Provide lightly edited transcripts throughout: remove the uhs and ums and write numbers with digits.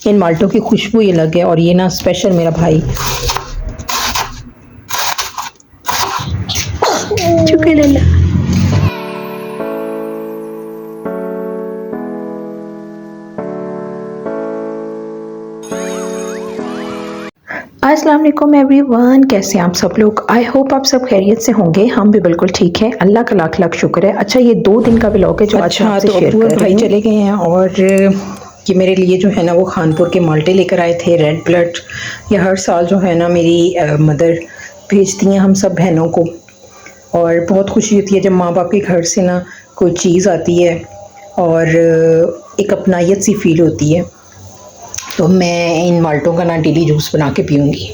इन माल्टों की खुशबू ही अलग है। और ये ना स्पेशल मेरा भाई शुक्र। अस्सलाम वालेकुम एवरीवन, कैसे हैं आप सब लोग। आई होप आप सब खैरियत से होंगे। हम भी बिल्कुल ठीक हैं, अल्लाह का लाख लाख शुक्र है। अच्छा, ये 2 दिन का व्लॉग है जो आज मैं आपसे शेयर कर रही हूं। भाई चले गए हैं और ये मेरे लिए जो है ना वो खानपुर के माल्टे लेकर आए थे, रेड ब्लड। ये हर साल जो है ना मेरी मदर भेजती हैं हम सब बहनों को, और बहुत खुशी होती है जब माँ बाप के घर से ना कोई चीज़ आती है और एक अपनायत सी फील होती है। तो मैं इन माल्टों का ना डेली जूस बना के पीऊँगी।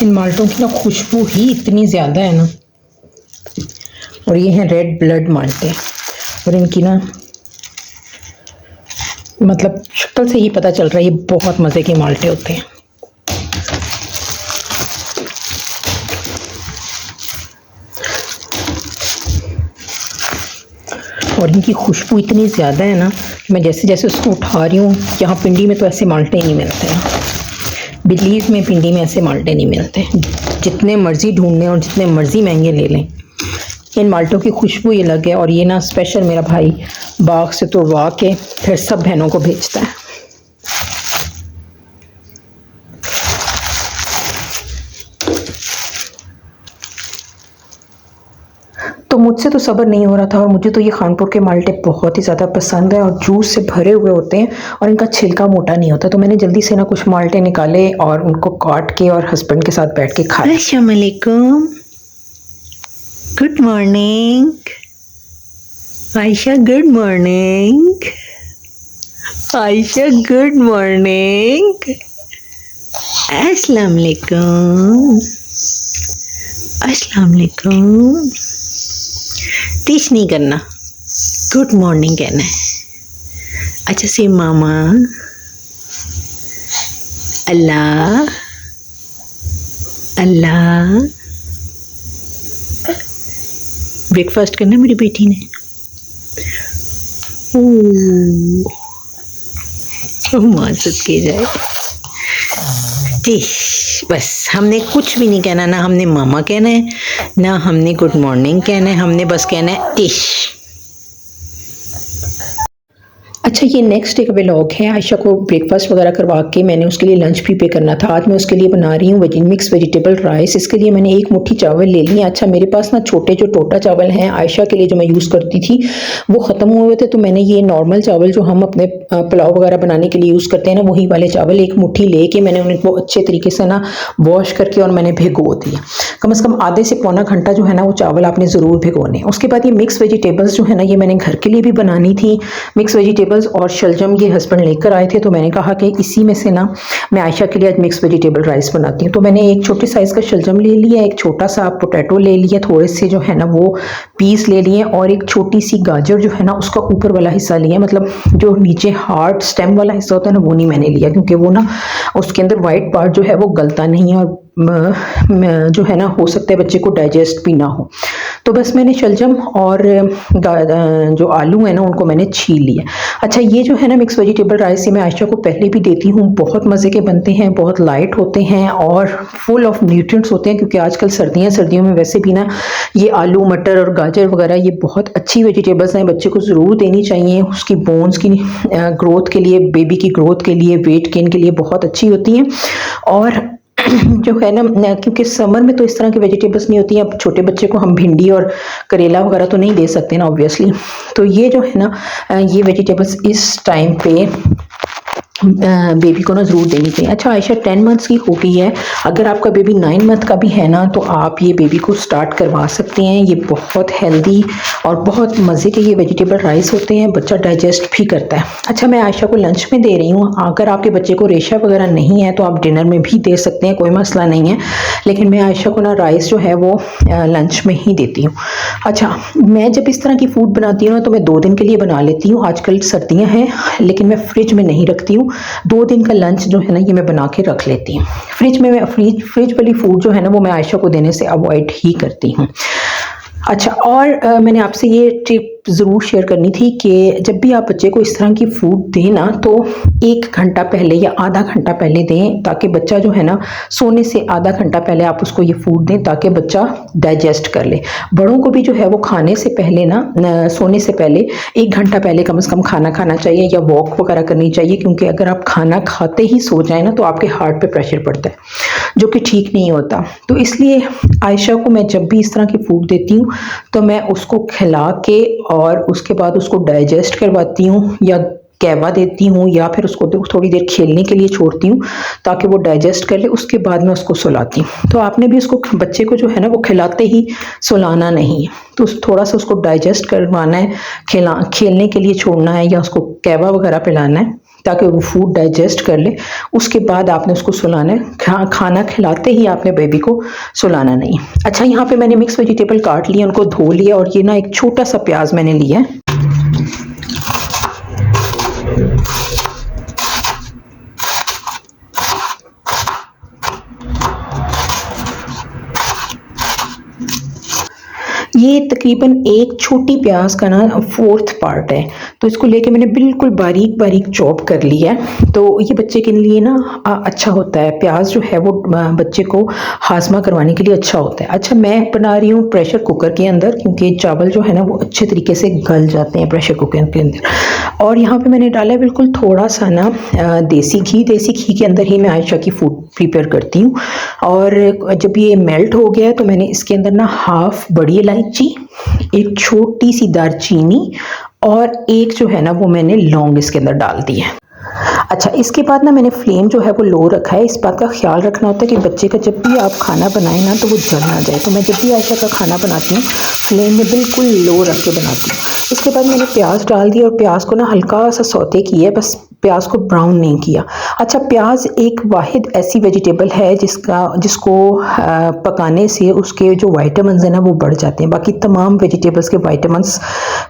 इन माल्टों की ना खुशबू ही इतनी ज़्यादा है ना। और ये हैं रेड ब्लड माल्टे, और इनकी ना मतलब शक्ल से ही पता चल रहा है ये बहुत मज़े के माल्टे होते हैं। और इनकी खुशबू इतनी ज़्यादा है ना, मैं जैसे जैसे उसको उठा रही हूँ, यहाँ पिंडी में तो ऐसे माल्टे नहीं मिलते हैं। बिलीव में पिंडी में ऐसे माल्टे नहीं मिलते, जितने मर्ज़ी ढूंढने और जितने मर्ज़ी महंगे ले लें, इन माल्टों की खुशबू ही अलग है। और ये ना स्पेशल मेरा भाई बाग से तोड़वा के फिर सब बहनों को भेजता है। तो मुझसे तो सब्र नहीं हो रहा था, और मुझे तो ये खानपुर के माल्टे बहुत ही ज़्यादा पसंद है, और जूस से भरे हुए होते हैं और इनका छिलका मोटा नहीं होता। तो मैंने जल्दी से ना कुछ माल्टे निकाले और उनको काट के और हस्बैंड के साथ बैठ के खाए। अस्सलाम वालेकुम, good morning Ayesha, good morning Ayesha, good morning. अस्सलाम वालेकुम, अस्सलाम वालेकुम। टीच नहीं करना, गुड मॉर्निंग कहना है। अच्छा से मामा, अल्लाह अल्लाह। ब्रेकफास्ट करना मेरी बेटी ने। माजत की जाए बस, हमने कुछ भी नहीं कहना, ना हमने मामा कहना है, ना हमने गुड मॉर्निंग कहना है, हमने बस कहना है टिश। अच्छा, ये नेक्स्ट डे का व्लॉग है। आयशा को ब्रेकफास्ट वगैरह करवा के मैंने उसके लिए लंच प्रिपेयर करना था। आज मैं उसके लिए बना रही हूँ मिक्स वेजिटेबल राइस। इसके लिए मैंने 1 मुट्ठी चावल ले लिए। अच्छा, मेरे पास ना छोटे जो टोटा चावल हैं आयशा के लिए जो मैं यूज़ करती थी वो ख़त्म हुए थे, तो मैंने ये नॉर्मल चावल जो हम अपने पुलाव वगैरह बनाने के लिए यूज़ करते हैं ना, वही वाले चावल 1 मुट्ठी ले के मैंने उनको अच्छे तरीके से ना वॉश करके और मैंने भिगो दिया। कम से कम आधे से पौना घंटा जो है ना वो चावल आपने ज़रूर भिगोने। उसके बाद ये मिक्स वेजिटेबल्स जो है ना, ये मैंने घर के लिए भी बनानी थी। मिक्स वेजिटेबल्स और शलजम ये हस्बैंड लेकर आए थे, तो मैंने कहा कि इसी में से ना मैं आयशा के लिए आज मिक्स वेजिटेबल राइस बनाती हूँ। तो मैंने एक छोटे साइज़ का शलजम ले लिया, एक छोटा सा पोटैटो ले लिया, थोड़े से जो है ना वो पीस ले लिए, और एक छोटी सी गाजर जो है ना उसका ऊपर वाला हिस्सा लिया, मतलब जो नीचे हार्ड स्टेम वाला हिस्सा होता है ना वो नहीं मैंने लिया, क्योंकि वो ना उसके अंदर वाइट पार्ट जो है वो गलता नहीं है, और जो है ना हो सकता है बच्चे को डाइजेस्ट भी ना हो। तो बस मैंने शलजम और जो आलू है ना उनको मैंने छील लिया। अच्छा, ये जो है ना मिक्स वेजिटेबल राइस, ये मैं आयशा को पहले भी देती हूँ, बहुत मज़े के बनते हैं, बहुत लाइट होते हैं और फुल ऑफ न्यूट्रिएंट्स होते हैं, क्योंकि आजकल सर्दियों में वैसे भी ना ये आलू मटर और गाजर वगैरह ये बहुत अच्छी वेजिटेबल्स हैं, बच्चे को ज़रूर देनी चाहिए। उसकी बोन्स की ग्रोथ के लिए, बेबी की ग्रोथ के लिए, वेट गेन के लिए बहुत अच्छी होती हैं। और जो है ना, क्योंकि समर में तो इस तरह की वेजिटेबल्स नहीं होती हैं, अब छोटे बच्चे को हम भिंडी और करेला वगैरह तो नहीं दे सकते ना ऑब्वियसली। तो ये जो है ना ये वेजिटेबल्स इस टाइम पे बेबी को ना ज़रूर देनी चाहिए। अच्छा, आयशा 10 मंथ्स की हो गई है, अगर आपका बेबी 9 मंथ का भी है ना तो आप ये बेबी को स्टार्ट करवा सकते हैं। ये बहुत हेल्दी और बहुत मज़े के ये वेजिटेबल राइस होते हैं, बच्चा डाइजेस्ट भी करता है। अच्छा, मैं आयशा को लंच में दे रही हूँ। अगर आपके बच्चे को रेशा वगैरह नहीं है तो आप डिनर में भी दे सकते हैं, कोई मसला नहीं है, लेकिन मैं आयशा को ना राइस जो है वो लंच में ही देती हूँ। अच्छा, मैं जब इस तरह की फूड बनाती हूँ ना तो मैं 2 दिन के लिए बना लेती हूँ। आजकल सर्दियाँ हैं लेकिन मैं फ्रिज में नहीं रखती हूँ, हूँ 2 दिन का लंच जो है ना ये मैं बना के रख लेती हूँ। फ्रिज वाली फूड जो है ना वो मैं आयशा को देने से अवॉइड ही करती हूँ। अच्छा, और मैंने आपसे ये टिप ज़रूर शेयर करनी थी कि जब भी आप बच्चे को इस तरह की फूड दें ना तो 1 घंटा पहले या आधा घंटा पहले दें, ताकि बच्चा जो है ना सोने से आधा घंटा पहले आप उसको ये फूड दें ताकि बच्चा डाइजेस्ट कर ले। बड़ों को भी जो है वो खाने से पहले ना सोने से पहले 1 घंटा पहले कम से कम खाना खाना चाहिए या वॉक वगैरह करनी चाहिए, क्योंकि अगर आप खाना खाते ही सो जाए ना तो आपके हार्ट पे प्रेशर पड़ता है जो कि ठीक नहीं होता। तो इसलिए आयशा को मैं जब भी इस तरह की फूड देती हूँ तो मैं उसको खिला के और उसके बाद उसको डाइजेस्ट करवाती हूँ या कहवा देती हूँ या फिर उसको थोड़ी देर खेलने के लिए छोड़ती हूँ ताकि वो डाइजेस्ट कर ले। उसके बाद मैं उसको सुलाती हूँ। तो आपने भी उसको बच्चे को जो है ना वो खिलाते ही सुलाना नहीं है, तो थोड़ा सा उसको डाइजेस्ट करवाना है, खेलने के लिए छोड़ना है या उसको कहवा वगैरह पिलाना है ताकि वो फूड डाइजेस्ट कर ले। उसके बाद आपने उसको सुलाना है। खाना खिलाते ही आपने बेबी को सुलाना नहीं। अच्छा, यहाँ पे मैंने मिक्स वेजिटेबल काट लिया, उनको धो लिया और ये ना एक छोटा सा प्याज मैंने लिया है। ये तकरीबन एक छोटी प्याज का ना 4th पार्ट है, तो इसको लेके मैंने बिल्कुल बारीक बारीक चॉप कर लिया है। तो ये बच्चे के लिए ना अच्छा होता है, प्याज जो है वो बच्चे को हाजमा करवाने के लिए अच्छा होता है। अच्छा, मैं बना रही हूँ प्रेशर कुकर के अंदर, क्योंकि चावल जो है ना वो अच्छे तरीके से गल जाते हैं प्रेशर कुकर के अंदर। और यहाँ पे मैंने डाला है बिल्कुल थोड़ा सा ना देसी घी के अंदर ही मैं आयशा की फूड प्रिपेयर करती हूँ। और जब ये मेल्ट हो गया है तो मैंने इसके अंदर ना हाफ बड़ी इलायची, एक छोटी सी दालचीनी और एक जो है ना वो मैंने लौंग इसके अंदर डाल दी है। अच्छा, इसके बाद ना मैंने फ्लेम जो है वो लो रखा है। इस बात का ख्याल रखना होता है कि बच्चे का जब भी आप खाना बनाएं ना तो वो जल ना जाए। तो मैं जब भी आयशा का खाना बनाती हूँ फ्लेम में बिल्कुल लो रख के बनाती हूँ। इसके बाद मैंने प्याज डाल दिया और प्याज को ना हल्का सा सौते किया, बस प्याज को ब्राउन नहीं किया। अच्छा, प्याज एक वाहिद ऐसी वेजिटेबल है जिसको पकाने से उसके जो विटामिन्स हैं ना वो बढ़ जाते हैं। बाकी तमाम वेजिटेबल्स के विटामिन्स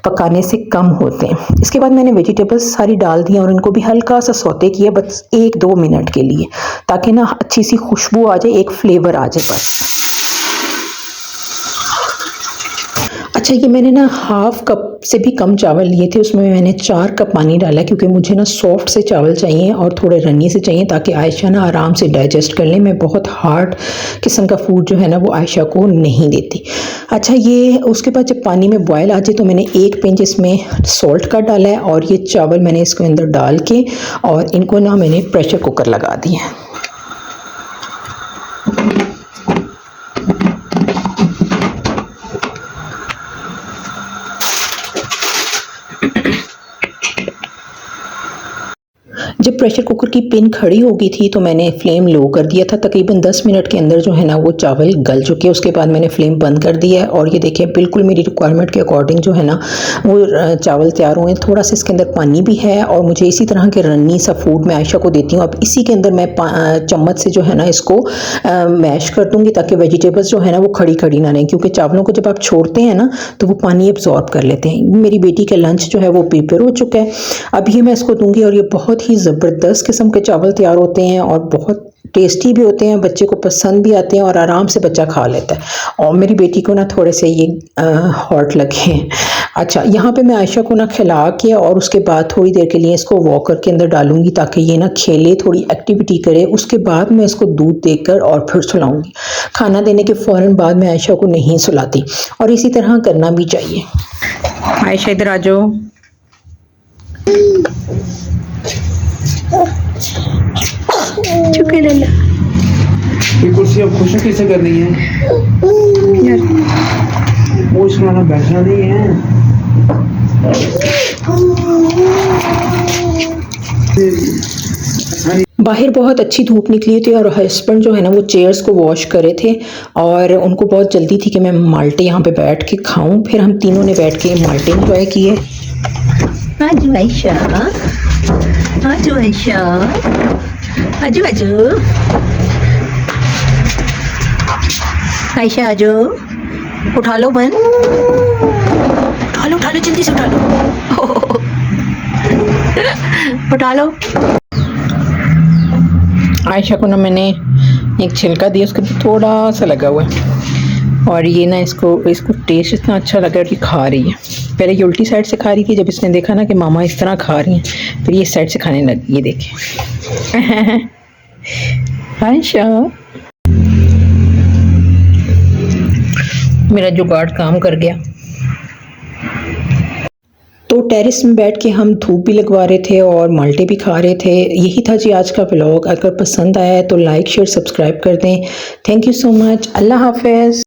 पकाने से कम होते हैं। इसके बाद मैंने वेजिटेबल्स सारी डाल दी और इनको भी हल्का सा सौते किया, बस 1-2 मिनट के लिए, ताकि ना अच्छी सी खुशबू आ जाए, एक फ्लेवर आ जाए बस। अच्छा, ये मैंने ना हाफ कप से भी कम चावल लिए थे, उसमें मैंने 4 कप पानी डाला, क्योंकि मुझे ना सॉफ्ट से चावल चाहिए और थोड़े रन्नी से चाहिए ताकि आयशा ना आराम से डाइजेस्ट कर ले। मैं बहुत हार्ड किस्म का फूड जो है ना वो आयशा को नहीं देती। अच्छा, ये उसके बाद जब पानी में बॉयल आ जाए तो मैंने 1 पिंच इसमें सॉल्ट का डाला है और ये चावल मैंने इसके अंदर डाल के और इनको ना मैंने प्रेशर कुकर लगा दिया है। जब प्रेशर कुकर की पिन खड़ी हो गई थी तो मैंने फ्लेम लो कर दिया था। तकरीबन 10 मिनट के अंदर जो है ना वो चावल गल चुके। उसके बाद मैंने फ्लेम बंद कर दिया है और ये देखिए बिल्कुल मेरी रिक्वायरमेंट के अकॉर्डिंग जो है ना वो चावल तैयार हुए हैं। थोड़ा सा इसके अंदर पानी भी है और मुझे इसी तरह के रन्नी सा फूड मैं आयशा को देती हूँ। अब इसी के अंदर मैं चम्मच से जो है ना इसको मैश कर दूँगी ताकि वेजिटेबल्स जो है ना वो खड़ी खड़ी ना रहें, क्योंकि चावलों को जब आप छोड़ते हैं ना तो वो पानी एब्जॉर्ब कर लेते हैं। मेरी बेटी का लंच जो है वो प्रिपेयर हो चुका है, अब ये मैं इसको दूँगी और ये बहुत ही ज़बरदस्त किस्म के चावल तैयार होते हैं और बहुत टेस्टी भी होते हैं, बच्चे को पसंद भी आते हैं और आराम से बच्चा खा लेता है। और मेरी बेटी को ना थोड़े से ये हॉट लगे हैं। अच्छा, यहाँ पे मैं आयशा को ना खिला के और उसके बाद थोड़ी देर के लिए इसको वॉकर के अंदर डालूंगी ताकि ये ना खेले, थोड़ी एक्टिविटी करे। उसके बाद मैं इसको दूध देकर और फिर सुलाऊंगी। खाना देने के फ़ौरन बाद मैं आयशा को नहीं सुलाती और इसी तरह करना भी चाहिए। आयशा इधर आ जाओ। चुके ले ये कुर्सी अब खुश कैसे कर रही है यार, वो सुनाना बैठना नहीं है। बाहर बहुत अच्छी धूप निकली थी और हस्बैंड जो है ना वो चेयर्स को वॉश करे थे और उनको बहुत जल्दी थी कि मैं माल्टे यहाँ पे बैठ के खाऊं। फिर हम तीनों ने बैठ के माल्टे एंजॉय किए। आजू आयशा, आजू आयशा, आजू आजू आयशा, आजू उठा लो बन, उठा लो जल्दी से उठा लो उठा लो। आयशा को ना मैंने एक छिलका दिया, उसके तो थोड़ा सा लगा हुआ है, और ये ना इसको टेस्ट इतना अच्छा लगा कि खा रही है। पहले ये उल्टी साइड से खा रही थी, जब इसने देखा ना कि मामा इस तरह खा रही हैं फिर ये साइड से खाने लगी। ये देखें आयशा, मेरा जुगाड़ काम कर गया। तो टेरेस में बैठ के हम धूप भी लगवा रहे थे और माल्टे भी खा रहे थे। यही था जी आज का व्लॉग। अगर पसंद आया है तो लाइक शेयर सब्सक्राइब कर दें। Thank you so much. Allah हाफिज़।